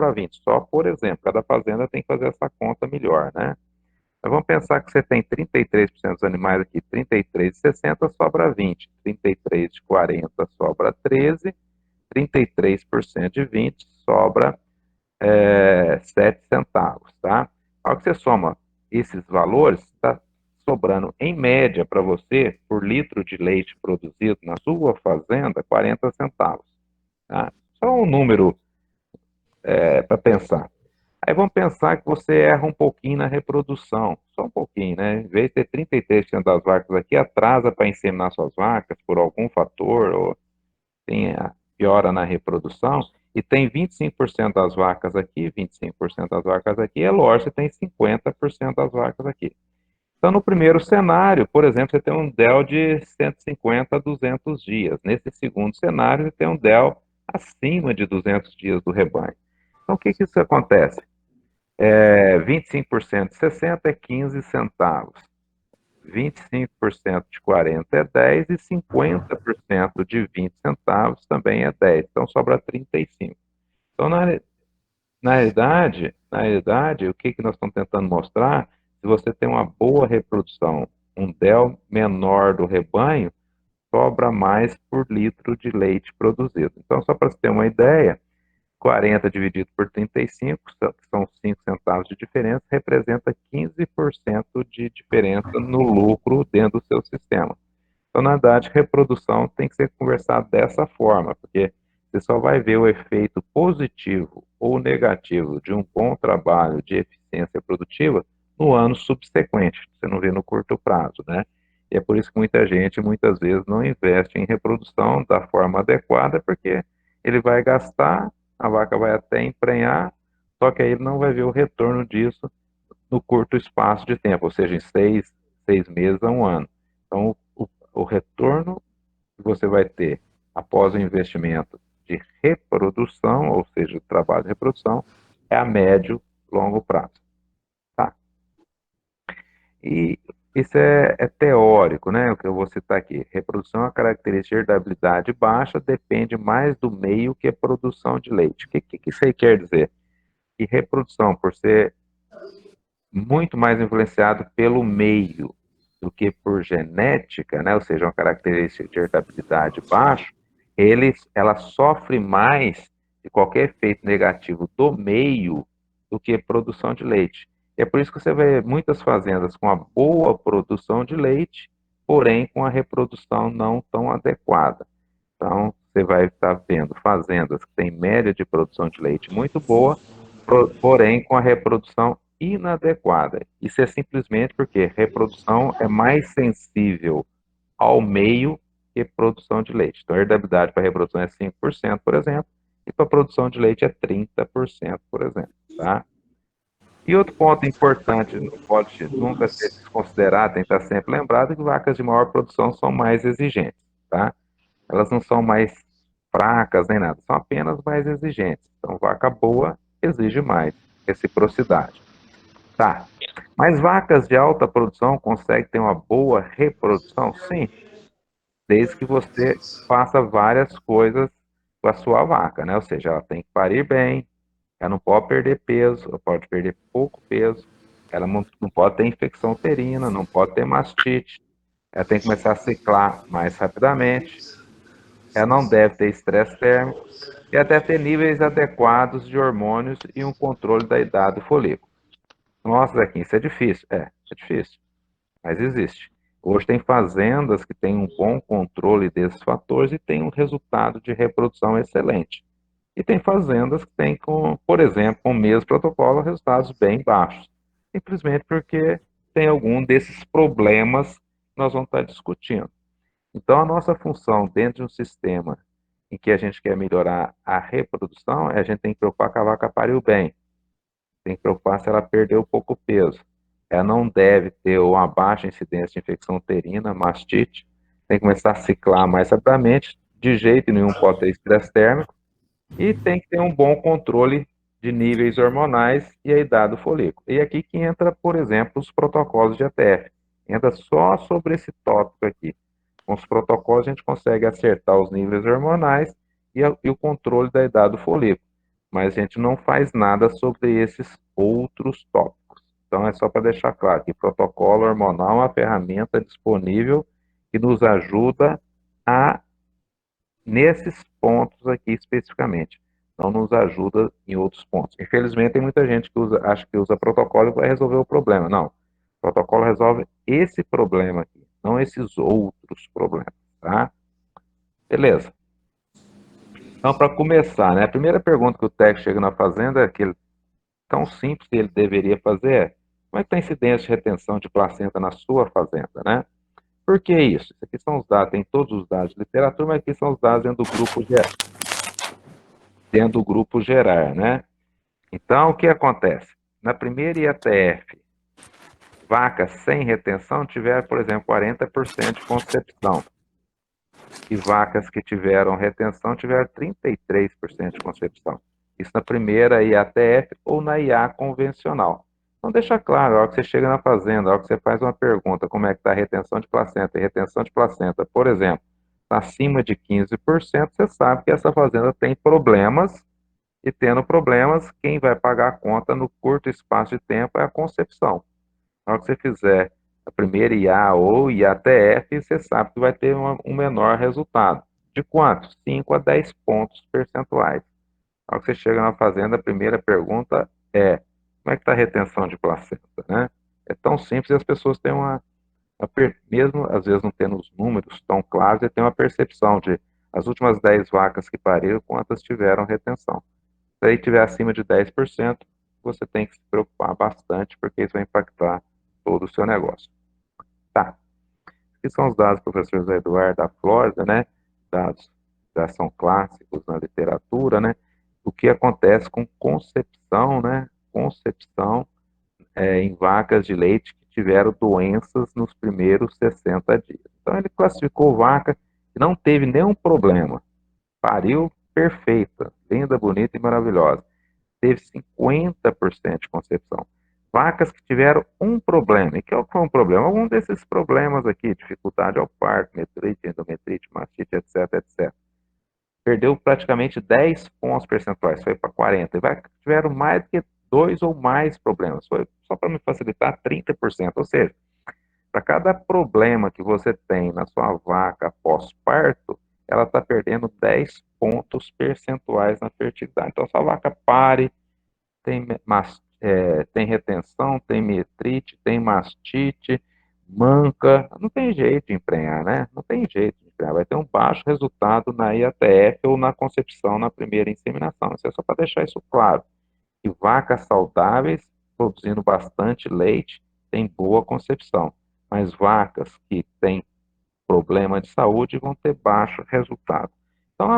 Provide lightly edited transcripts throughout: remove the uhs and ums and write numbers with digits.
para 20, só por exemplo, cada fazenda tem que fazer essa conta melhor, né? Mas vamos pensar que você tem 33% dos animais aqui, 33 de 60 sobra 20, 33 de 40 sobra 13, 33% de 20 sobra 7 centavos, tá? Ao que você soma esses valores, está sobrando, em média, para você, por litro de leite produzido na sua fazenda, 40 centavos, tá? Só um número para pensar. Aí vamos pensar que você erra um pouquinho na reprodução, só um pouquinho, né? Em vez de ter 33% das vacas aqui, atrasa para inseminar suas vacas por algum fator, ou tem a piora na reprodução, e tem 25% das vacas aqui, 25% das vacas aqui, é lógico, você tem 50% das vacas aqui. Então, no primeiro cenário, por exemplo, você tem um DEL de 150 a 200 dias. Nesse segundo cenário, você tem um DEL acima de 200 dias do rebanho. Então, o que isso acontece? 25% de 60 é 15 centavos. 25% de 40 é 10 e 50% de 20 centavos também é 10. Então sobra 35. Então, na realidade, o que nós estamos tentando mostrar? Se você tem uma boa reprodução, um DEL menor do rebanho, sobra mais por litro de leite produzido. Então, só para você ter uma ideia, 40 dividido por 35, que são 5 centavos de diferença, representa 15% de diferença no lucro dentro do seu sistema. Então, na verdade, reprodução tem que ser conversada dessa forma, porque você só vai ver o efeito positivo ou negativo de um bom trabalho de eficiência produtiva no ano subsequente, você não vê no curto prazo, né? E é por isso que muita gente, muitas vezes, não investe em reprodução da forma adequada, porque ele vai gastar, a vaca vai até emprenhar, só que aí ele não vai ver o retorno disso no curto espaço de tempo, ou seja, em 6 meses a um ano. Então, o retorno que você vai ter após o investimento de reprodução, ou seja, o trabalho de reprodução, é a médio, longo prazo. Tá? E isso é teórico, né? O que eu vou citar aqui. Reprodução é uma característica de herdabilidade baixa, depende mais do meio que a produção de leite. O que isso aí quer dizer? Que reprodução, por ser muito mais influenciado pelo meio do que por genética, né? Ou seja, uma característica de heredabilidade baixa, ela sofre mais de qualquer efeito negativo do meio do que produção de leite. E é por isso que você vê muitas fazendas com a boa produção de leite, porém com a reprodução não tão adequada. Então, você vai estar vendo fazendas que têm média de produção de leite muito boa, porém com a reprodução inadequada. Isso é simplesmente porque reprodução é mais sensível ao meio que produção de leite. Então, a herdabilidade para reprodução é 5%, por exemplo, e para produção de leite é 30%, por exemplo. Tá? E outro ponto importante, não pode nunca ser desconsiderado, tem que estar sempre lembrado, que vacas de maior produção são mais exigentes. Tá? Elas não são mais fracas nem nada, são apenas mais exigentes. Então, vaca boa exige mais reciprocidade. Tá. Mas vacas de alta produção conseguem ter uma boa reprodução? Sim, desde que você faça várias coisas com a sua vaca, né? Ou seja, ela tem que parir bem, ela não pode perder peso, ela pode perder pouco peso, ela não pode ter infecção uterina, não pode ter mastite, ela tem que começar a ciclar mais rapidamente, ela não deve ter estresse térmico e até ter níveis adequados de hormônios e um controle da idade do folículo. Nossa, Zequinha, isso é difícil. É difícil, mas existe. Hoje tem fazendas que têm um bom controle desses fatores e têm um resultado de reprodução excelente. E tem fazendas que têm, por exemplo, com o mesmo protocolo, resultados bem baixos. Simplesmente porque tem algum desses problemas que nós vamos estar discutindo. Então, a nossa função dentro de um sistema em que a gente quer melhorar a reprodução, a gente tem que preocupar que a vaca pariu bem, tem que preocupar se ela perdeu pouco peso. Ela não deve ter uma baixa incidência de infecção uterina, mastite, tem que começar a ciclar mais rapidamente, de jeito nenhum pode ter estresse térmico, e tem que ter um bom controle de níveis hormonais e a idade do folículo. E aqui que entra, por exemplo, os protocolos de ATF. Entra só sobre esse tópico aqui. Com os protocolos a gente consegue acertar os níveis hormonais e o controle da idade do folículo. mas a gente não faz nada sobre esses outros tópicos. Então, é só para deixar claro que protocolo hormonal é uma ferramenta disponível que nos ajuda a nesses pontos aqui especificamente. Não nos ajuda em outros pontos. Infelizmente, tem muita gente que acha que usa protocolo e vai resolver o problema. Não. O protocolo resolve esse problema aqui, não esses outros problemas, tá? Beleza. Então, para começar, né, a primeira pergunta que o técnico chega na fazenda é aquele tão simples que ele deveria fazer é: como é que está a incidência de retenção de placenta na sua fazenda, né? Por que isso? Isso aqui são os dados, tem todos os dados de literatura, mas aqui são os dados dentro do grupo gerar, né? Então, o que acontece? Na primeira IATF, vacas sem retenção tiveram, por exemplo, 40% de concepção. E vacas que tiveram retenção tiveram 33% de concepção. Isso na primeira IATF ou na IA convencional. Então, deixa claro, a hora que você chega na fazenda, a hora que você faz uma pergunta, como é que está a retenção de placenta? E retenção de placenta, por exemplo, está acima de 15%, você sabe que essa fazenda tem problemas, e tendo problemas, quem vai pagar a conta no curto espaço de tempo é a concepção. Na hora que você fizer a primeira IA ou IATF, você sabe que vai ter um menor resultado. De quanto? 5 a 10 pontos percentuais. Na hora que você chega na fazenda, a primeira pergunta é: como é que está a retenção de placenta, né? É tão simples e as pessoas têm mesmo às vezes não tendo os números tão claros, tem uma percepção de as últimas 10 vacas que pariram, quantas tiveram retenção. Se aí tiver acima de 10%, você tem que se preocupar bastante, porque isso vai impactar todo o seu negócio. Tá. Aqui são os dados do professor José Eduardo da Flórida, né? Dados já são clássicos na literatura, né? O que acontece com concepção, né? Concepção em vacas de leite que tiveram doenças nos primeiros 60 dias. Então, ele classificou vaca que não teve nenhum problema. Pariu perfeita, linda, bonita e maravilhosa. Teve 50% de concepção. Vacas que tiveram um problema. E que foi um problema? Algum desses problemas aqui, dificuldade ao parto, metrite, endometrite, mastite, etc, etc. Perdeu praticamente 10 pontos percentuais, foi para 40. E vacas que tiveram mais do que dois ou mais problemas, foi só para me facilitar 30%. Ou seja, para cada problema que você tem na sua vaca pós-parto, ela está perdendo 10 pontos percentuais na fertilidade. Então, se a vaca pare, tem retenção, tem metrite, tem mastite, manca, não tem jeito de emprenhar, né? Não tem jeito de emprenhar. Vai ter um baixo resultado na IATF ou na concepção na primeira inseminação. Isso é só para deixar isso claro. E vacas saudáveis, produzindo bastante leite, têm boa concepção. Mas vacas que têm problema de saúde vão ter baixo resultado. Então,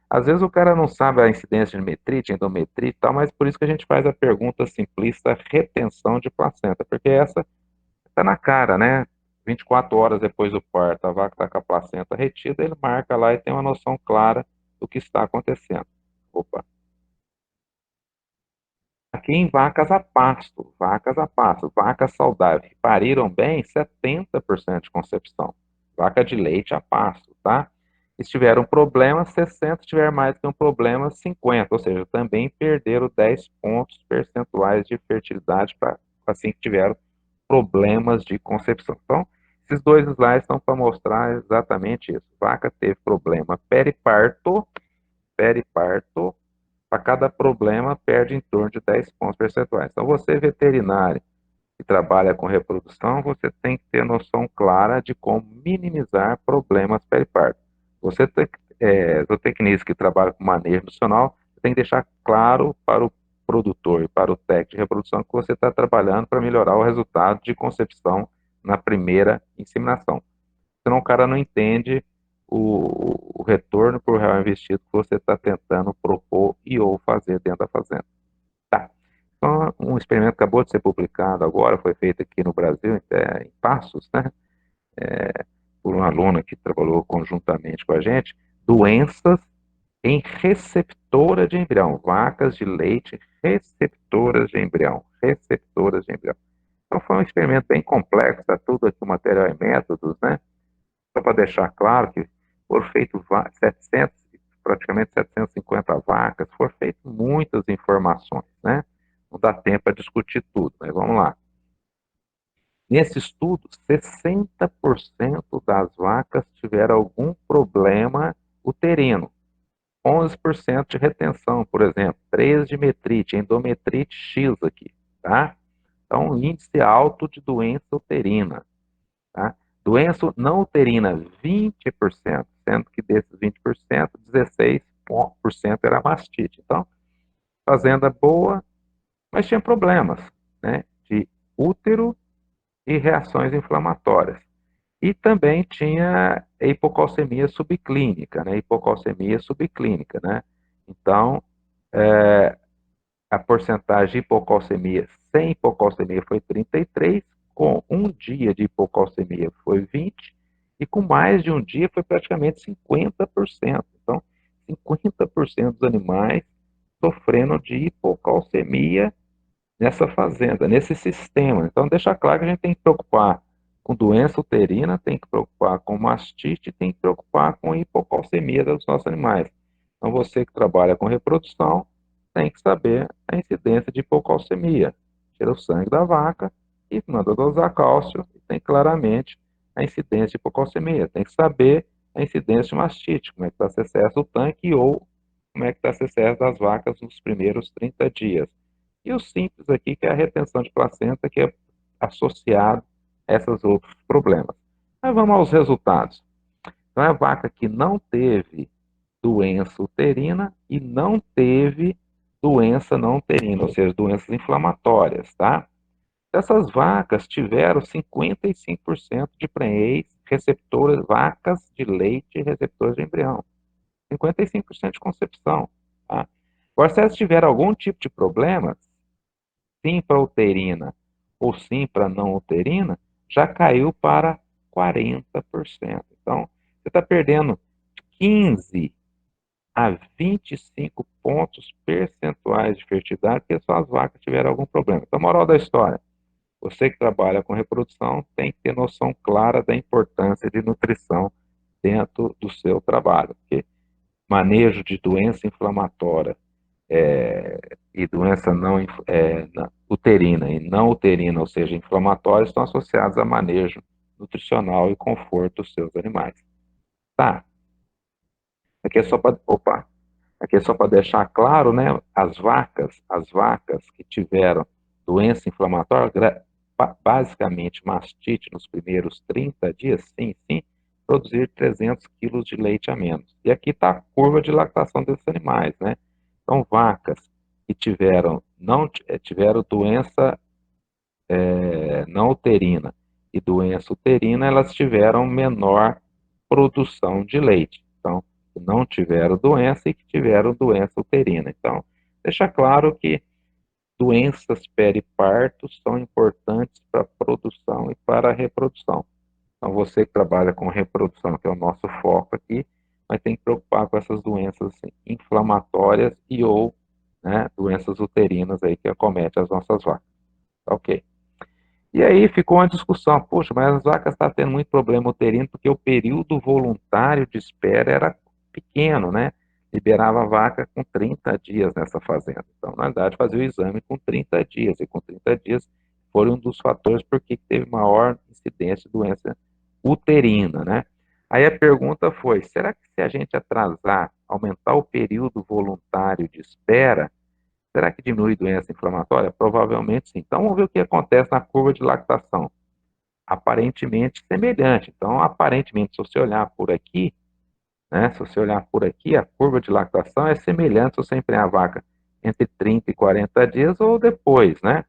às vezes o cara não sabe a incidência de metrite, endometrite e tal, mas por isso que a gente faz a pergunta simplista retenção de placenta, porque essa está na cara, né? 24 horas depois do parto, a vaca está com a placenta retida, ele marca lá e tem uma noção clara do que está acontecendo. Opa. Aqui em vacas a pasto, vacas saudáveis que pariram bem, 70% de concepção. Vaca de leite a pasto, tá? Se tiver um problema, 60, se tiver mais que um problema, 50, ou seja, também perderam 10 pontos percentuais de fertilidade para assim que tiveram problemas de concepção. Então, esses dois slides estão para mostrar exatamente isso. Vaca teve problema periparto, para cada problema perde em torno de 10 pontos percentuais. Então, você veterinário que trabalha com reprodução, você tem que ter noção clara de como minimizar problemas periparto. Você, zootecnista que trabalha com manejo nutricional, você tem que deixar claro para o produtor e para o técnico de reprodução que você está trabalhando para melhorar o resultado de concepção na primeira inseminação. Senão o cara não entende o retorno por real investido que você está tentando propor e ou fazer dentro da fazenda. Tá. Então, um experimento acabou de ser publicado agora, foi feito aqui no Brasil, em Passos, né? Por uma aluna que trabalhou conjuntamente com a gente, doenças em receptora de embrião, vacas de leite receptoras de embrião. Então foi um experimento bem complexo, está tudo aqui, o material e métodos, né? Só para deixar claro que foram feitos praticamente 750 vacas, foram feitas muitas informações, né? Não dá tempo para discutir tudo, mas vamos lá. Nesse estudo, 60% das vacas tiveram algum problema uterino. 11% de retenção, por exemplo, 3 de metrite, endometrite X aqui, tá? Então, índice alto de doença uterina, tá? Doença não uterina, 20%, sendo que desses 20%, 16% era mastite. Então, fazenda boa, mas tinha problemas, né? De útero e reações inflamatórias. E também tinha hipocalcemia subclínica, né? Hipocalcemia subclínica, né? Então, a porcentagem de hipocalcemia sem hipocalcemia foi 33, com um dia de hipocalcemia foi 20, e com mais de um dia foi praticamente 50%. Então, 50% dos animais sofrendo de hipocalcemia nessa fazenda, nesse sistema. Então, deixa claro que a gente tem que preocupar com doença uterina, tem que preocupar com mastite, tem que preocupar com hipocalcemia dos nossos animais. Então, você que trabalha com reprodução, tem que saber a incidência de hipocalcemia. Tira o sangue da vaca e manda dosar cálcio, e tem claramente a incidência de hipocalcemia. Tem que saber a incidência de mastite, como é que está a CCS do tanque ou como é que está a CCS das vacas nos primeiros 30 dias. E o simples aqui, que é a retenção de placenta, que é associado a esses outros problemas. Mas vamos aos resultados. Então, é a vaca que não teve doença uterina e não teve doença não uterina, ou seja, doenças inflamatórias, tá? Essas vacas tiveram 55% de prenhez receptoras, vacas de leite receptoras de embrião. 55% de concepção, tá? Agora, se elas tiveram algum tipo de problema, sim para uterina ou sim para não uterina, já caiu para 40%. Então, você está perdendo 15 a 25 pontos percentuais de fertilidade porque suas vacas tiveram algum problema. Então, moral da história, você que trabalha com reprodução tem que ter noção clara da importância de nutrição dentro do seu trabalho, porque manejo de doença inflamatória e doença uterina e não uterina, ou seja, inflamatória, estão associados a manejo nutricional e conforto dos seus animais. Tá, aqui é só para, opa, aqui é só para deixar claro, né, as vacas que tiveram doença inflamatória, basicamente mastite nos primeiros 30 dias, sim, sim, produzir 300 quilos de leite a menos. E aqui está a curva de lactação desses animais, né? Então, vacas que tiveram doença não uterina e doença uterina, elas tiveram menor produção de leite. Então, que não tiveram doença e que tiveram doença uterina. Então, deixa claro que doenças periparto são importantes para a produção e para a reprodução. Então, você que trabalha com reprodução, que é o nosso foco aqui, vai ter que preocupar com essas doenças assim, inflamatórias e ou, né, doenças uterinas aí que acometem as nossas vacas. Ok. E aí ficou uma discussão, poxa, mas as vacas estão tendo muito problema uterino porque o período voluntário de espera era pequeno, né? Liberava a vaca com 30 dias nessa fazenda. Então, na verdade, fazia o exame com 30 dias, e com 30 dias foi um dos fatores por que teve maior incidência de doença uterina, né? Aí a pergunta foi, será que se a gente atrasar, aumentar o período voluntário de espera, será que diminui doença inflamatória? Provavelmente sim. Então vamos ver o que acontece na curva de lactação. Aparentemente semelhante. Então, aparentemente, se você olhar por aqui, né, se você olhar por aqui, a curva de lactação é semelhante se você emprenhar a vaca entre 30 e 40 dias ou depois, né?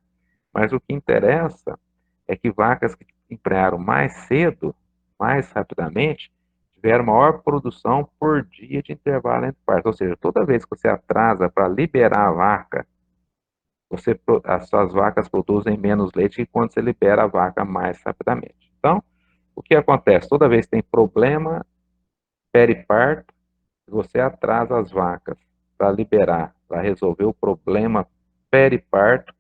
Mas o que interessa é que vacas que emprenharam mais cedo, mais rapidamente, tiveram maior produção por dia de intervalo entre partos. Ou seja, toda vez que você atrasa para liberar a vaca, as suas vacas produzem menos leite que quando você libera a vaca mais rapidamente. Então, o que acontece? Toda vez que tem problema periparto, se você atrasa as vacas para liberar, para resolver o problema periparto,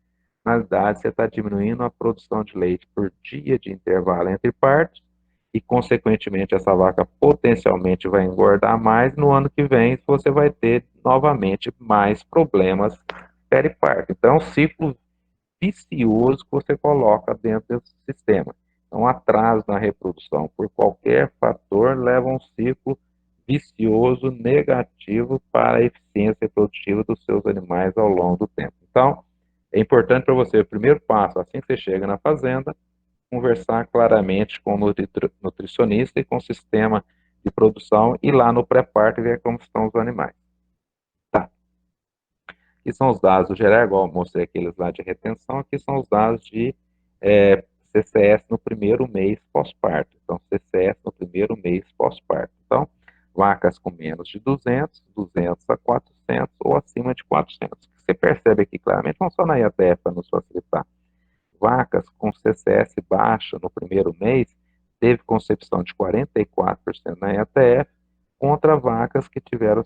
na verdade você está diminuindo a produção de leite por dia de intervalo entre partos e, consequentemente, essa vaca potencialmente vai engordar mais. No ano que vem, você vai ter novamente mais problemas periparto. Então, é um ciclo vicioso que você coloca dentro desse sistema. Então, atraso na reprodução por qualquer fator leva a um ciclo vicioso negativo para a eficiência reprodutiva dos seus animais ao longo do tempo. Então, é importante para você, o primeiro passo, assim que você chega na fazenda, conversar claramente com o nutricionista e com o sistema de produção e lá no pré-parto ver como estão os animais. Tá. Aqui são os dados do geral, igual eu mostrei aqueles lá de retenção, aqui são os dados de CCS no primeiro mês pós-parto. Então, CCS no primeiro mês pós-parto. Então, vacas com menos de 200, 200 a 400 ou acima de 400. Você percebe aqui claramente, vamos só na IATF para nos facilitar. Vacas com CCS baixo no primeiro mês teve concepção de 44% na IATF contra vacas que tiveram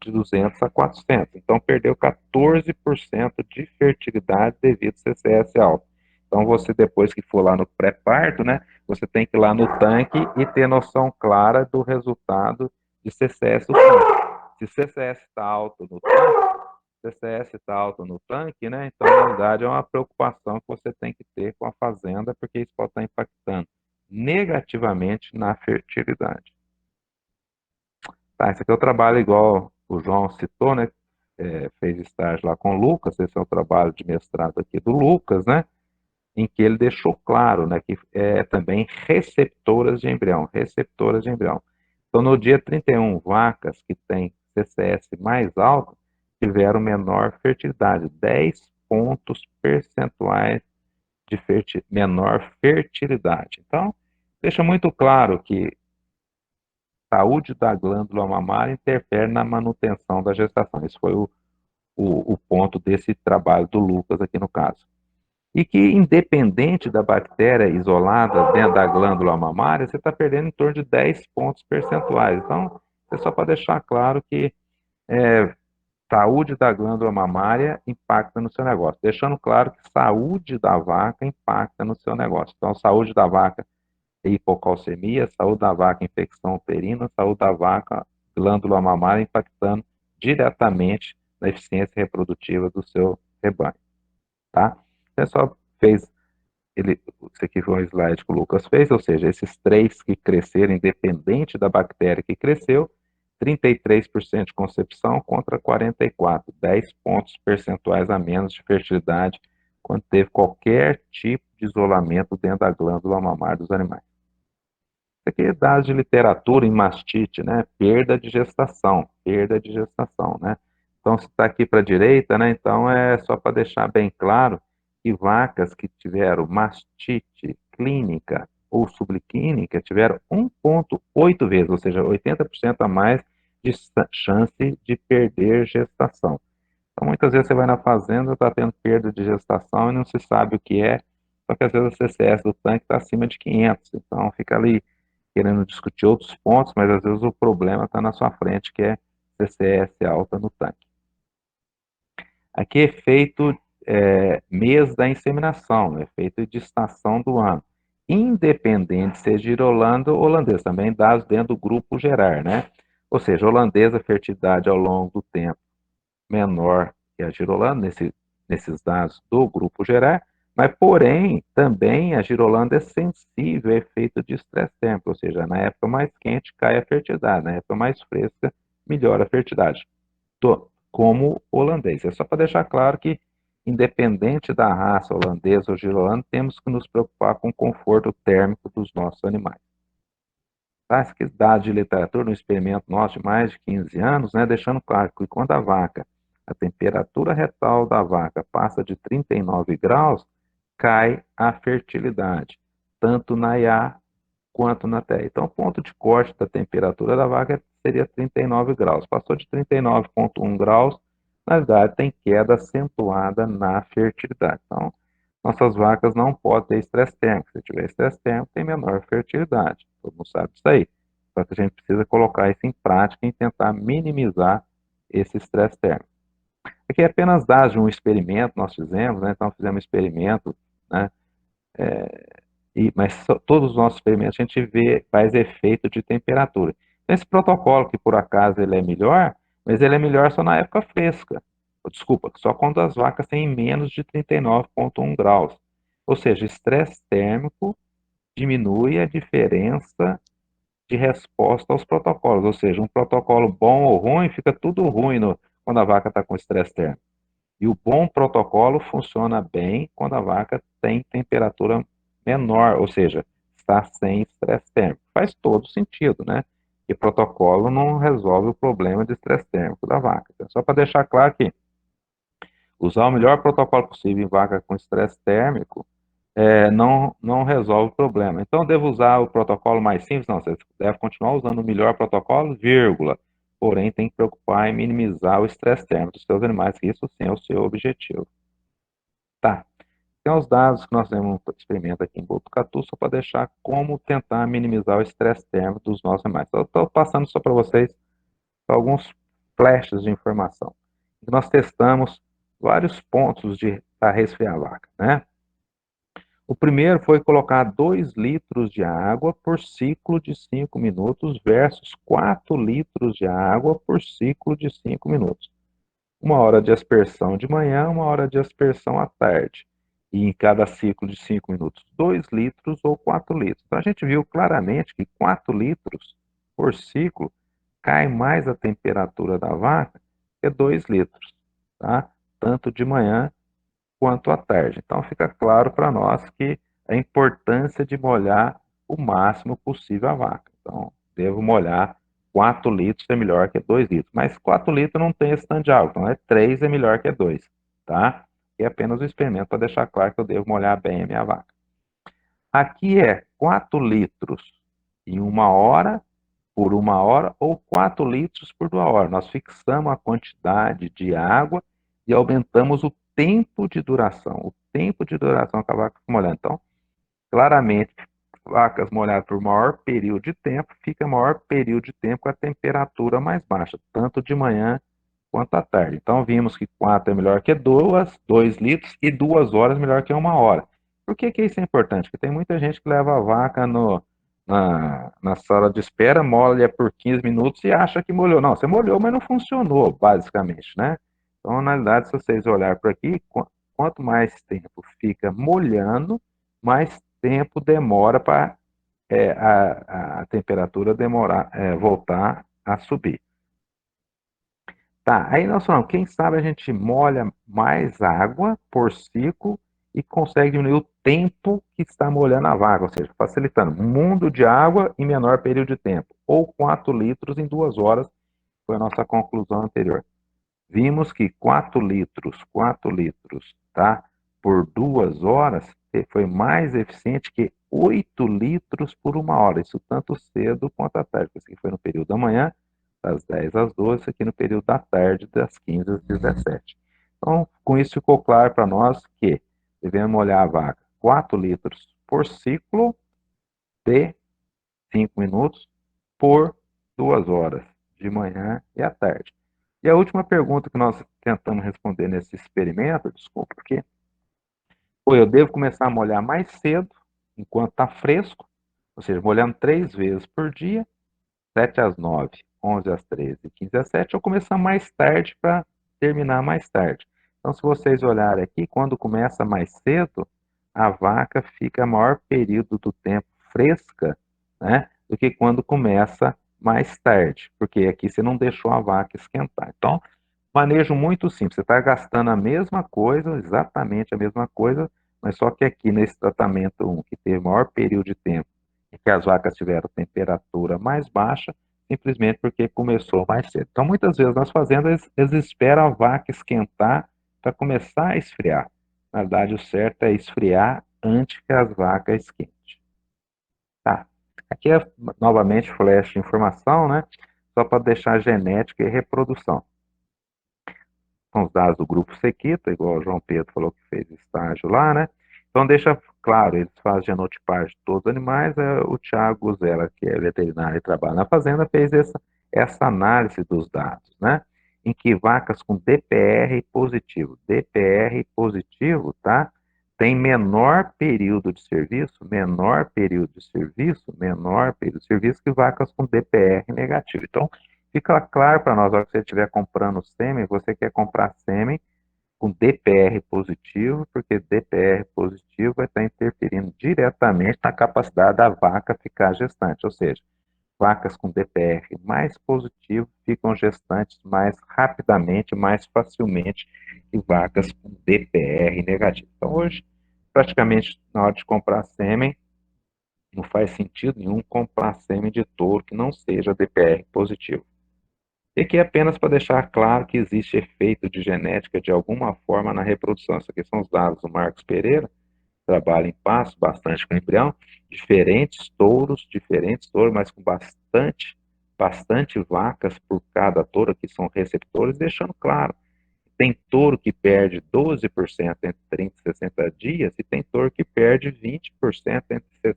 de 200 a 400. Então, perdeu 14% de fertilidade devido ao CCS alto. Então, você, depois que for lá no pré-parto, né, você tem que ir lá no tanque e ter noção clara do resultado de CCS do tanque. Se CCS está alto no tanque, CCS está alto no tanque, né? Então, na verdade, é uma preocupação que você tem que ter com a fazenda, porque isso pode estar impactando negativamente na fertilidade. Tá, esse aqui é o trabalho igual o João citou, né? Fez estágio lá com o Lucas, esse é o trabalho de mestrado aqui do Lucas, né? Em que ele deixou claro, né, que também receptoras de embrião, receptoras de embrião. Então, no dia 31, vacas que têm CCS mais alto tiveram menor fertilidade, 10 pontos percentuais de menor fertilidade. Então, deixa muito claro que a saúde da glândula mamária interfere na manutenção da gestação. Esse foi o ponto desse trabalho do Lucas aqui no caso. E que, independente da bactéria isolada dentro da glândula mamária, você está perdendo em torno de 10 pontos percentuais. Então, é só para deixar claro que saúde da glândula mamária impacta no seu negócio. Deixando claro que saúde da vaca impacta no seu negócio. Então, saúde da vaca, hipocalcemia, saúde da vaca, infecção uterina, saúde da vaca, glândula mamária impactando diretamente na eficiência reprodutiva do seu rebanho. Tá? Você só fez esse aqui foi um slide que o Lucas fez, ou seja, esses três que cresceram, independente da bactéria que cresceu, 33% de concepção contra 44%, 10 pontos percentuais a menos de fertilidade quando teve qualquer tipo de isolamento dentro da glândula mamária dos animais. Isso aqui é dados de literatura em mastite, né? Perda de gestação, né? Então, se está aqui para a direita, né? Então, é só para deixar bem claro que vacas que tiveram mastite clínica ou subclínica tiveram 1,8 vezes, ou seja, 80% a mais de chance de perder gestação. Então, muitas vezes você vai na fazenda, está tendo perda de gestação e não se sabe o que é, só que às vezes o CCS do tanque está acima de 500, então fica ali querendo discutir outros pontos, mas às vezes o problema está na sua frente, que é CCS alta no tanque. Aqui é feito mês da inseminação, é feito de estação do ano. Independente se é girolanda ou holandesa, também dados dentro do grupo gerar, né? Ou seja, holandesa, fertilidade ao longo do tempo menor que a girolanda, nesses dados do grupo gerar, mas, porém, também a girolanda é sensível a efeito de estresse térmico, ou seja, na época mais quente cai a fertilidade, na época mais fresca melhora a fertilidade, como holandês. É só para deixar claro que, independente da raça holandesa ou girolanda, temos que nos preocupar com o conforto térmico dos nossos animais. Tá? Esse dado de literatura, no experimento nosso de mais de 15 anos, né, deixando claro que quando a temperatura retal da vaca passa de 39 graus, cai a fertilidade, tanto na IA quanto na TEA. Então, o ponto de corte da temperatura da vaca seria 39 graus. Passou de 39,1 graus, na verdade, tem queda acentuada na fertilidade. Então, nossas vacas não podem ter estresse térmico. Se tiver estresse térmico, tem menor fertilidade. Todo mundo sabe disso aí. Só que a gente precisa colocar isso em prática e tentar minimizar esse estresse térmico. Aqui é apenas dados de um experimento que nós fizemos, né? Então, fizemos um experimento, né? Mas todos os nossos experimentos a gente vê, faz efeito de temperatura. Então, esse protocolo, que por acaso ele é melhor, mas ele é melhor só na época fresca. Desculpa, só quando as vacas têm menos de 39,1 graus. Ou seja, estresse térmico diminui a diferença de resposta aos protocolos. Ou seja, um protocolo bom ou ruim, fica tudo ruim quando a vaca está com estresse térmico. E o bom protocolo funciona bem quando a vaca tem temperatura menor, ou seja, está sem estresse térmico. Faz todo sentido, né? E protocolo não resolve o problema de estresse térmico da vaca. Então, só para deixar claro que usar o melhor protocolo possível em vaca com estresse térmico não resolve o problema. Então, eu devo usar o protocolo mais simples? Não, você deve continuar usando o melhor protocolo, vírgula. Porém, tem que preocupar em minimizar o estresse térmico dos seus animais, que isso sim é o seu objetivo. Tá. Tem os dados que nós temos um experimento aqui em Botucatu, só para deixar como tentar minimizar o estresse térmico dos nossos animais. Eu estou passando só para vocês alguns flashes de informação. Nós testamos vários pontos para resfriar a vaca, né? O primeiro foi colocar 2 litros de água por ciclo de 5 minutos versus 4 litros de água por ciclo de 5 minutos. 1 hora de aspersão de manhã, 1 hora de aspersão à tarde. E em cada ciclo de 5 minutos, 2 litros ou 4 litros. Então a gente viu claramente que 4 litros por ciclo cai mais a temperatura da vaca que 2 litros, tá? Tanto de manhã quanto à tarde. Então fica claro para nós que a importância de molhar o máximo possível a vaca. Então, devo molhar 4 litros é melhor que 2 litros. Mas 4 litros não tem esse tanto de água, então 3 é melhor que 2, tá? E é apenas o experimento para deixar claro que eu devo molhar bem a minha vaca. Aqui é 4 litros em 1 hora, por 1 hora, ou 4 litros por 2 horas. Nós fixamos a quantidade de água e aumentamos o tempo de duração. O tempo de duração que a vaca fica molhando. Então, claramente, vacas molhadas por maior período de tempo, fica maior período de tempo com a temperatura mais baixa, tanto de manhã quanto à tarde. Então, vimos que 4 é melhor que 2 litros, e 2 horas melhor que 1 hora. Por que isso é importante? Porque tem muita gente que leva a vaca na sala de espera, molha por 15 minutos e acha que molhou. Não, você molhou, mas não funcionou, basicamente, né? Então, na realidade, se vocês olharem por aqui, quanto mais tempo fica molhando, mais tempo demora para a temperatura demorar, voltar a subir. Tá, aí nós falamos, quem sabe a gente molha mais água por ciclo e consegue diminuir o tempo que está molhando a vaca, ou seja, facilitando mundo de água em menor período de tempo, ou 4 litros em 2 horas, foi a nossa conclusão anterior. Vimos que 4 litros, tá, por 2 horas, foi mais eficiente que 8 litros por 1 hora, isso tanto cedo quanto à tarde, isso aqui foi no período da manhã, das 10 às 12, isso aqui no período da tarde, das 15 às 17. Então, com isso ficou claro para nós que devemos molhar a vaca 4 litros por ciclo de 5 minutos por 2 horas, de manhã e à tarde. E a última pergunta que nós tentamos responder nesse experimento, desculpa, porque foi, eu devo começar a molhar mais cedo, enquanto está fresco, ou seja, molhando 3 vezes por dia, 7 às 9, 11 às 13 e 15 às 7, ou começar mais tarde para terminar mais tarde. Então, se vocês olharem aqui, quando começa mais cedo, a vaca fica maior período do tempo fresca, né, do que quando começa mais tarde, porque aqui você não deixou a vaca esquentar. Então, manejo muito simples, você está gastando a mesma coisa, exatamente a mesma coisa, mas só que aqui nesse tratamento 1, que teve maior período de tempo, e que as vacas tiveram temperatura mais baixa, simplesmente porque começou mais cedo. Então, muitas vezes nas fazendas, eles esperam a vaca esquentar para começar a esfriar. Na verdade, o certo é esfriar antes que as vacas esquentem. Tá. Aqui é novamente flash de informação, né? Só para deixar genética e reprodução. São os dados do grupo Sequita, igual o João Pedro falou que fez estágio lá, né? Então deixa claro, eles fazem genotipagem de todos os animais, o Thiago Zella, que é veterinário e trabalha na fazenda, fez essa análise dos dados, né? Em que vacas com DPR positivo, tá? tem menor período de serviço, menor período de serviço, menor período de serviço que vacas com DPR negativo. Então, fica claro para nós, na hora que você estiver comprando sêmen, você quer comprar sêmen com DPR positivo, porque DPR positivo vai estar interferindo diretamente na capacidade da vaca ficar gestante, ou seja, vacas com DPR mais positivo ficam gestantes mais rapidamente, mais facilmente que vacas com DPR negativo. Então, hoje, praticamente, na hora de comprar sêmen, não faz sentido nenhum comprar sêmen de touro que não seja DPR positivo. E aqui é apenas para deixar claro que existe efeito de genética de alguma forma na reprodução. Isso aqui são os dados do Marcos Pereira, trabalha em pasto, bastante com embrião, diferentes touros, mas com bastante vacas por cada touro, que são receptores, deixando claro, tem touro que perde 12% entre 30 e 60 dias, e tem touro que perde 20% entre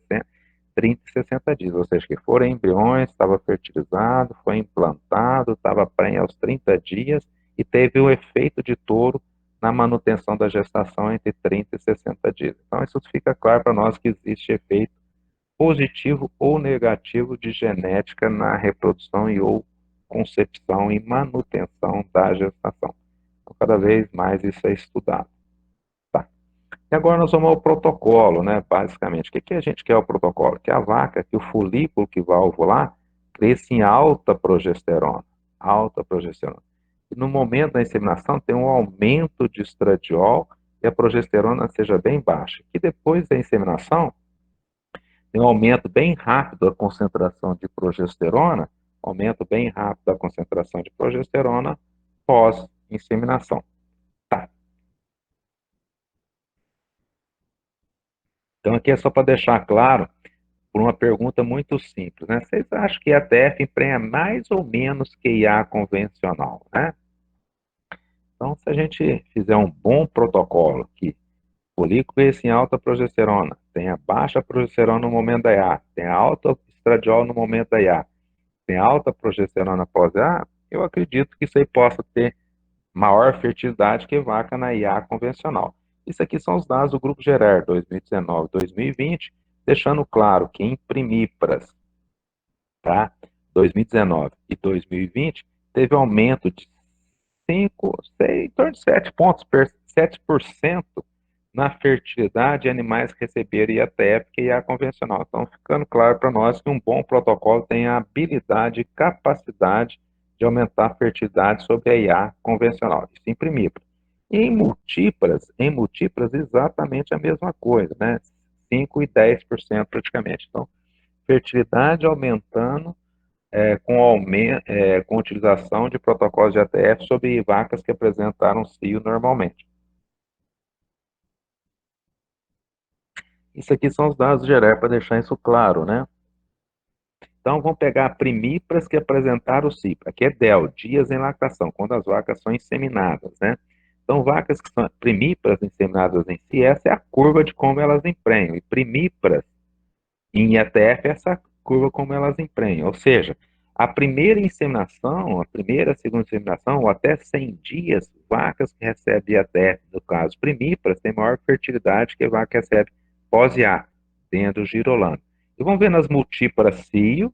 30 e 60 dias, ou seja, que foram embriões, estava fertilizado, foi implantado, estava prenhe aos 30 dias, e teve o efeito de touro na manutenção da gestação entre 30 e 60 dias. Então, isso fica claro para nós que existe efeito positivo ou negativo de genética na reprodução e ou concepção e manutenção da gestação. Então, cada vez mais isso é estudado. Tá. E agora nós vamos ao protocolo, né? Basicamente, o que a gente quer o protocolo? Que a vaca, que o folículo que vai ovular, cresça em alta progesterona. Alta progesterona. E no momento da inseminação tem um aumento de estradiol e a progesterona seja bem baixa. E depois da inseminação, tem um aumento bem rápido da concentração de progesterona, aumento bem rápido da concentração de progesterona pós-inseminação. Tá. Então aqui é só para deixar claro, por uma pergunta muito simples, né? Vocês acham que a TF emprenha mais ou menos que IA convencional, né? Então, se a gente fizer um bom protocolo, que folículo esse em alta progesterona, tem a baixa progesterona no momento da IA, tem a alta estradiol no momento da IA, tem alta progesterona pós IA, eu acredito que isso aí possa ter maior fertilidade que vaca na IA convencional. Isso aqui são os dados do Grupo Gerar 2019-2020, deixando claro que em primíparas, tá? 2019 e 2020, teve aumento de 5, 6, em torno de 7 pontos, 7% na fertilidade de animais que receberam IATF que IA convencional. Então, ficando claro para nós que um bom protocolo tem a habilidade e capacidade de aumentar a fertilidade sobre a IA convencional, isso em primíparas. E em múltiplas, exatamente a mesma coisa, né? 5 e 10% praticamente. Então, fertilidade aumentando com utilização de protocolos de ATF sobre vacas que apresentaram cio normalmente. Isso aqui são os dados gerais para deixar isso claro, né? Então, vamos pegar primíparas que apresentaram o cio. Aqui é DEL, dias em lactação, quando as vacas são inseminadas, né? Então, vacas que são primíparas inseminadas em si, essa é a curva de como elas emprenham. E primíparas em IATF, essa curva como elas emprenham. Ou seja, a primeira inseminação, a primeira, a segunda inseminação, ou até 100 dias, vacas que recebem IATF, no caso primíparas, têm maior fertilidade que a vaca que recebe pós-IA, dentro do girolando. E vamos ver nas multíparas cio,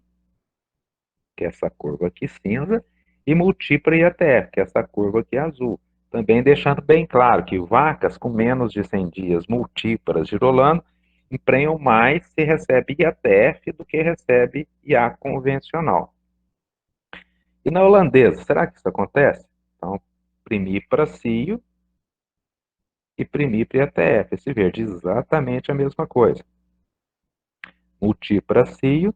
que é essa curva aqui cinza, e múltipla IATF, que é essa curva aqui azul. Também deixando bem claro que vacas com menos de 100 dias múltiplas girolando emprenham mais se recebe IATF do que recebe IA convencional. E na holandesa, será que isso acontece? Então, primípara cio e primípara IATF. Esse verde, exatamente a mesma coisa. Múltipla cio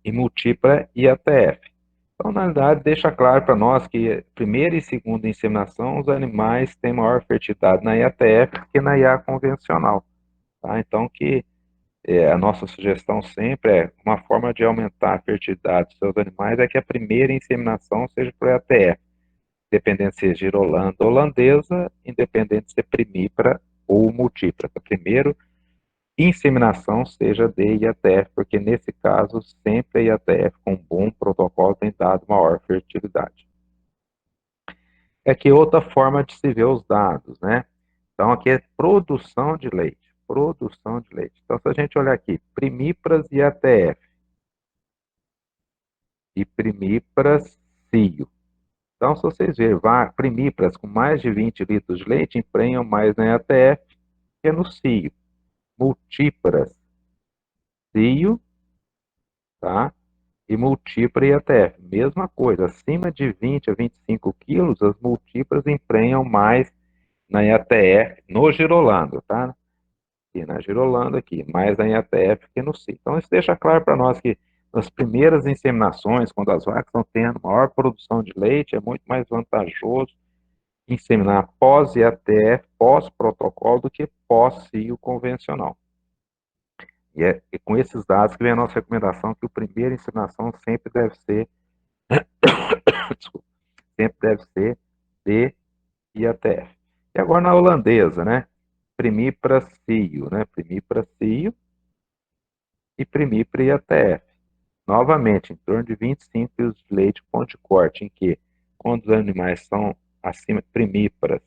e múltipla IATF. Então, na verdade, deixa claro para nós que primeira e segunda inseminação, os animais têm maior fertilidade na IATF que na IA convencional. Tá? Então, que a nossa sugestão sempre é uma forma de aumentar a fertilidade dos seus animais é que a primeira inseminação seja por IATF, independente se é girolanda ou holandesa, independente se é primípara ou multípara. Primeiro, inseminação seja de IATF, porque nesse caso sempre a IATF com um bom protocolo tem dado maior fertilidade. É que outra forma de se ver os dados, né? Então, aqui é produção de leite. Produção de leite. Então, se a gente olhar aqui, primíparas e ATF e primíparas cio. Então, se vocês verem, primíparas com mais de 20 litros de leite emprenham mais na ATF que no cio. Multíparas, cio, tá? E multípara e ATF, mesma coisa. Acima de 20 a 25 quilos, as multíparas emprenham mais na IATF, no girolando, tá? E na girolando aqui, mais na IATF que no cio. Então, isso deixa claro para nós que nas primeiras inseminações, quando as vacas estão tendo maior produção de leite, é muito mais vantajoso inseminar pós-IATF, pós-protocolo, do que pós-cio convencional. E com esses dados que vem a nossa recomendação que a primeira inseminação sempre deve ser, desculpa, sempre deve ser D e ATF. E agora na holandesa, né? Primipra cio, né? Primipra cio e primipra e ATF. Novamente, em torno de 25 quilos de leite ponto de corte, em que, quando os animais são acima de primíparas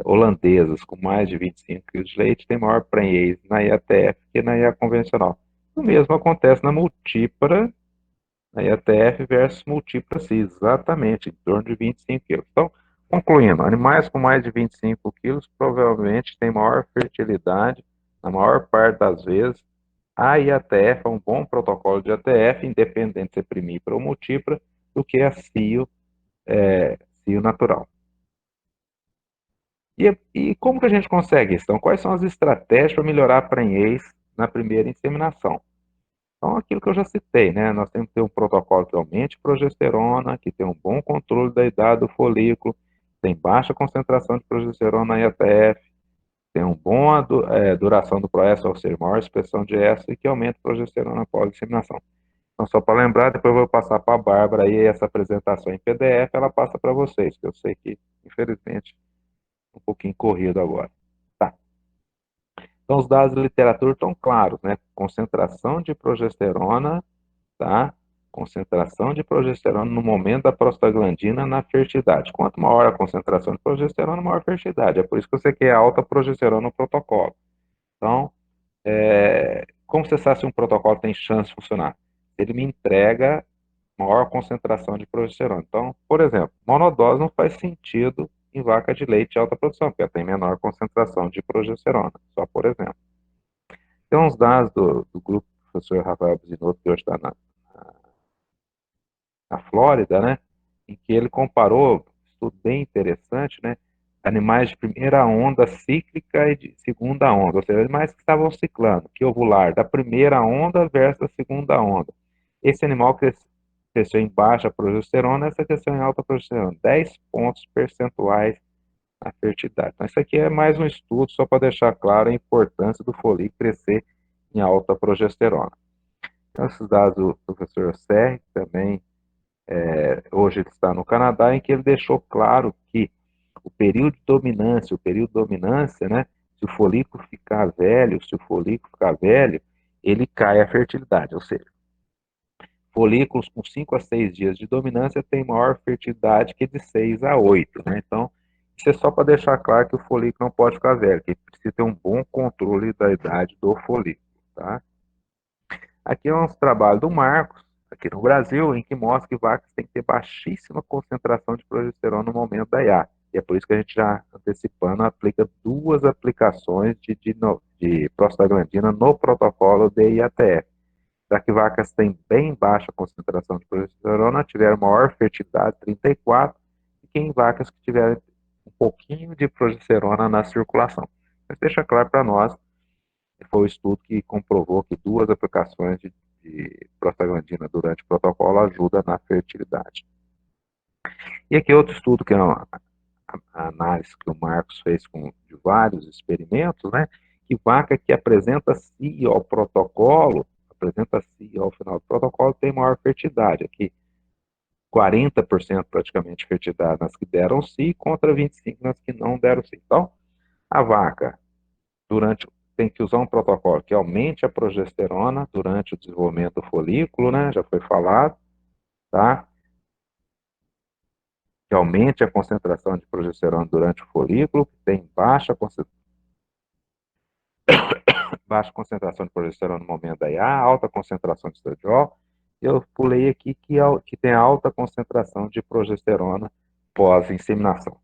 holandesas com mais de 25 quilos de leite, tem maior prenhez na IATF que na IA convencional. O mesmo acontece na multípara, na IATF versus múltipla cis, exatamente, em torno de 25 quilos. Então, concluindo, animais com mais de 25 quilos provavelmente têm maior fertilidade, na maior parte das vezes. A IATF é um bom protocolo de ATF, independente de ser primípara ou multípara, do que a cio natural. E como que a gente consegue isso? Então, quais são as estratégias para melhorar a prenhez na primeira inseminação? Então, aquilo que eu já citei, né? Nós temos que ter um protocolo que aumente progesterona, que tem um bom controle da idade do folículo, tem baixa concentração de progesterona em ATF, tem uma boa duração do proesto, ou seja, maior expressão de éster e que aumenta a progesterona após a inseminação. Então, só para lembrar, depois eu vou passar para a Bárbara aí essa apresentação em PDF, ela passa para vocês, que eu sei que, infelizmente, um pouquinho corrido agora. Tá. Então, os dados da literatura estão claros, né? Concentração de progesterona, tá? Concentração de progesterona no momento da prostaglandina na fertilidade. Quanto maior a concentração de progesterona, maior a fertilidade. É por isso que você quer alta progesterona no protocolo. Então, como você sabe se um protocolo tem chance de funcionar? Ele me entrega maior concentração de progesterona. Então, por exemplo, monodose não faz sentido em vaca de leite de alta produção, porque ela tem menor concentração de progesterona, só por exemplo. Tem uns dados do grupo do professor Rafael Bisinotto, que hoje está na Flórida, né, em que ele comparou, estudo bem interessante, né, animais de primeira onda cíclica e de segunda onda, ou seja, animais que estavam ciclando, que ovular da primeira onda versus a segunda onda. Esse animal cresceu em baixa progesterona, essa cresceu em alta progesterona, 10 pontos percentuais na fertilidade. Então, isso aqui é mais um estudo só para deixar claro a importância do folículo crescer em alta progesterona. Então, esses dados do professor Serri, também hoje ele está no Canadá, em que ele deixou claro que o período de dominância, né, se o folículo ficar velho, ele cai a fertilidade, ou seja, folículos com 5 a 6 dias de dominância têm maior fertilidade que de 6 a 8, né? Então, isso é só para deixar claro que o folículo não pode ficar velho, que precisa ter um bom controle da idade do folículo, tá? Aqui é um trabalho do Marcos, aqui no Brasil, em que mostra que vacas têm que ter baixíssima concentração de progesterona no momento da IA. E é por isso que a gente já antecipando aplica duas aplicações de prostaglandina no protocolo de IATF. Já que vacas têm bem baixa concentração de progesterona tiveram maior fertilidade, 34, e que em vacas que tiveram um pouquinho de progesterona na circulação. Mas deixa claro para nós foi o estudo que comprovou que duas aplicações de prostaglandina durante o protocolo ajuda na fertilidade. E aqui outro estudo, que é a análise que o Marcos fez de vários experimentos, né? Que vaca que apresenta cio ao protocolo, apresenta cio ao final do protocolo, tem maior fertilidade. Aqui, 40% praticamente de fertilidade nas que deram cio, contra 25% nas que não deram cio. Então, a vaca tem que usar um protocolo que aumente a progesterona durante o desenvolvimento do folículo, né? Já foi falado, tá? que aumente a concentração de progesterona durante o folículo, que tem baixa concentração de progesterona no momento da IA, alta concentração de estradiol. Eu pulei aqui que tem alta concentração de progesterona pós-inseminação.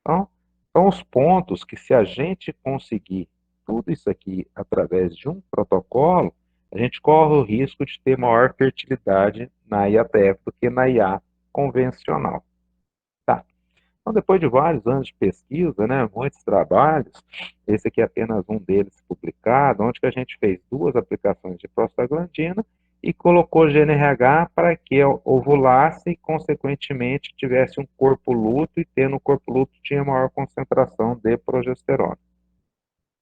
Então, são os pontos que, se a gente conseguir tudo isso aqui através de um protocolo, a gente corre o risco de ter maior fertilidade na IATF do que na IA convencional. Tá? Então, depois de vários anos de pesquisa, né, muitos trabalhos, esse aqui é apenas um deles publicado, onde que a gente fez 2 aplicações de prostaglandina e colocou GNRH para que ovulasse e, consequentemente, tivesse um corpo luto, e tendo o corpo luto tinha maior concentração de progesterona.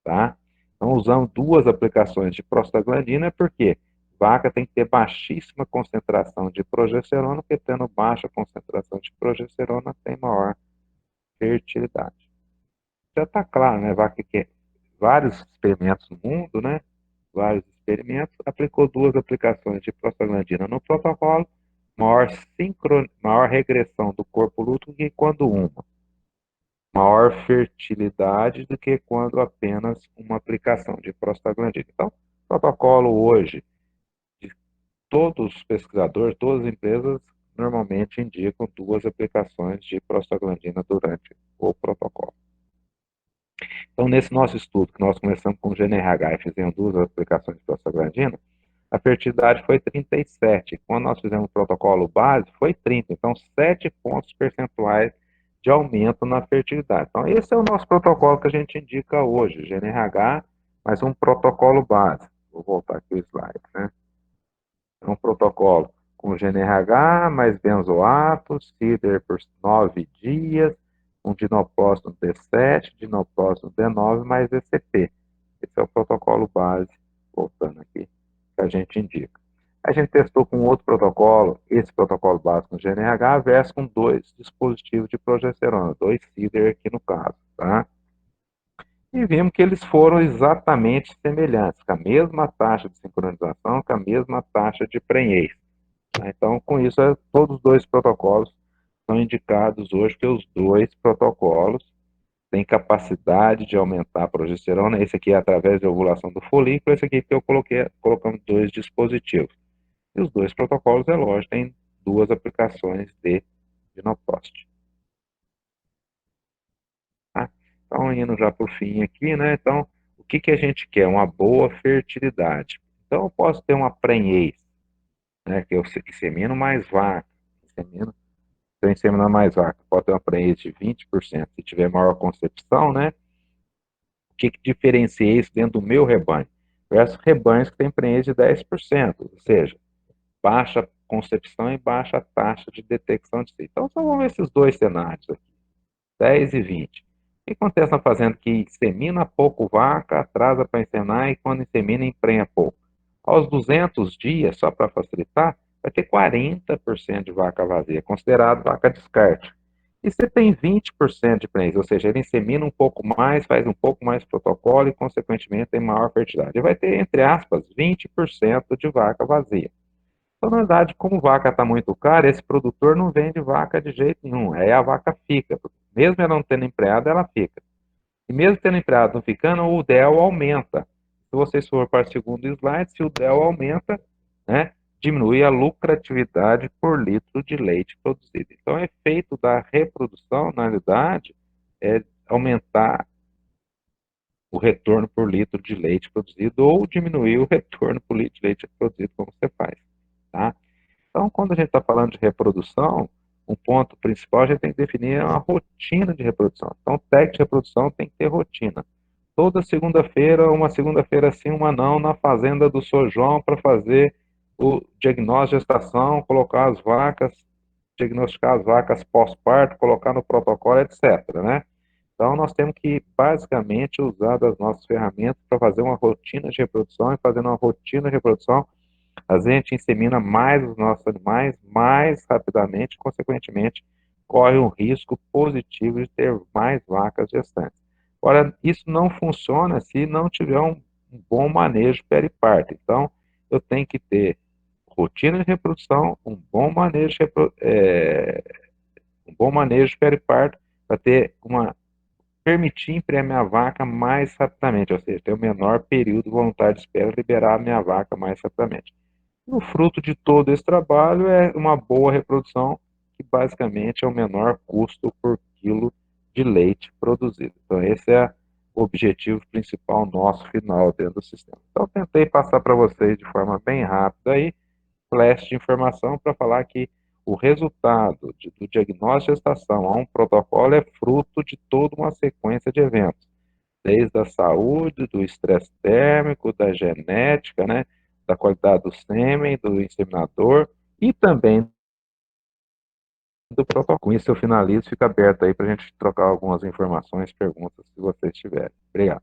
Tá? Então, usamos 2 aplicações de prostaglandina, porque vaca tem que ter baixíssima concentração de progesterona, porque tendo baixa concentração de progesterona tem maior fertilidade. Já está claro, né? Vaca que vários experimentos no mundo, né? Vários experimentos, aplicou 2 aplicações de prostaglandina no protocolo, maior regressão do corpo luto que quando uma, maior fertilidade do que quando apenas uma aplicação de prostaglandina. Então, o protocolo hoje, de todos os pesquisadores, todas as empresas, normalmente indicam 2 aplicações de prostaglandina durante o protocolo. Então, nesse nosso estudo, que nós começamos com o GNRH e fizemos 2 aplicações de prostaglandina, a fertilidade foi 37. Quando nós fizemos o protocolo base, foi 30. Então, 7 pontos percentuais de aumento na fertilidade. Então, esse é o nosso protocolo que a gente indica hoje, GNRH, mais um protocolo base. Vou voltar aqui o slide, né? É um protocolo com GNRH, mais benzoato, CIDR por 9 dias, um dinopróstano D7, dinopróstano D9, mais ECP. Esse é o protocolo base, voltando aqui, que a gente indica. A gente testou com outro protocolo, esse protocolo básico com GNRH, versus com 2 dispositivos de progesterona, 2 CIDR aqui no caso, tá? E vimos que eles foram exatamente semelhantes, com a mesma taxa de sincronização, com a mesma taxa de prenhez. Então, com isso, todos os 2 protocolos são indicados hoje, que os 2 protocolos têm capacidade de aumentar a progesterona. Esse aqui é através da ovulação do folículo, esse aqui que eu colocamos 2 dispositivos. E os 2 protocolos, é lógico, têm 2 aplicações de dinoprost. Tá? Então, indo já para o fim aqui, né? Então, o que a gente quer? Uma boa fertilidade. Então, eu posso ter uma prenhez, né? Que eu insemino mais vaca, estou inseminando mais vaca, pode ter uma prenhez de 20%. Se tiver maior concepção, né? O que diferencia isso dentro do meu rebanho? Versus rebanhos que têm prenhez de 10%, ou seja, baixa concepção e baixa taxa de detecção de si. Então, só vamos ver esses 2 cenários aqui, 10 e 20. O que acontece na fazenda que insemina pouco vaca, atrasa para inseminar, e quando insemina, emprenha pouco? Aos 200 dias, só para facilitar, vai ter 40% de vaca vazia, considerado vaca descarte. E você tem 20% de prenhez, ou seja, ele insemina um pouco mais, faz um pouco mais protocolo e, consequentemente, tem maior fertilidade. Ele vai ter, entre aspas, 20% de vaca vazia. Então, na verdade, como vaca está muito cara, esse produtor não vende vaca de jeito nenhum. Aí a vaca fica. Mesmo ela não tendo empregado, ela fica. E mesmo tendo empregado não ficando, o DEL aumenta. Se vocês for para o segundo slide, se o DEL aumenta, né, diminui a lucratividade por litro de leite produzido. Então, o efeito da reprodução, na realidade, é aumentar o retorno por litro de leite produzido ou diminuir o retorno por litro de leite produzido, como você faz. Tá? Então, quando a gente está falando de reprodução, um ponto principal, a gente tem que definir uma rotina de reprodução. Então, o técnico de reprodução tem que ter rotina. Toda segunda-feira, uma segunda-feira sim, uma não, na fazenda do Sr. João, para fazer o diagnóstico de gestação, colocar as vacas, diagnosticar as vacas pós-parto, colocar no protocolo, etc. Né? Então, nós temos que, basicamente, usar das nossas ferramentas para fazer uma rotina de reprodução, e fazendo uma rotina de reprodução, a gente insemina mais os nossos animais mais rapidamente, consequentemente, corre um risco positivo de ter mais vacas gestantes. Ora, isso não funciona se não tiver um bom manejo periparto. Então, eu tenho que ter rotina de reprodução, um bom manejo Um bom manejo de periparto para ter permitir emprenhar minha vaca mais rapidamente, ou seja, ter o menor período voluntário de espera, liberar a minha vaca mais rapidamente. E o fruto de todo esse trabalho é uma boa reprodução, que basicamente é o menor custo por quilo de leite produzido. Então, esse é o objetivo principal nosso final dentro do sistema. Então, eu tentei passar para vocês de forma bem rápida aí, flash de informação para falar que o resultado do diagnóstico de gestação a um protocolo é fruto de toda uma sequência de eventos, desde a saúde, do estresse térmico, da genética, né, da qualidade do sêmen, do inseminador e também do protocolo. Com isso eu finalizo, fica aberto aí para a gente trocar algumas informações, perguntas, se vocês tiverem. Obrigado.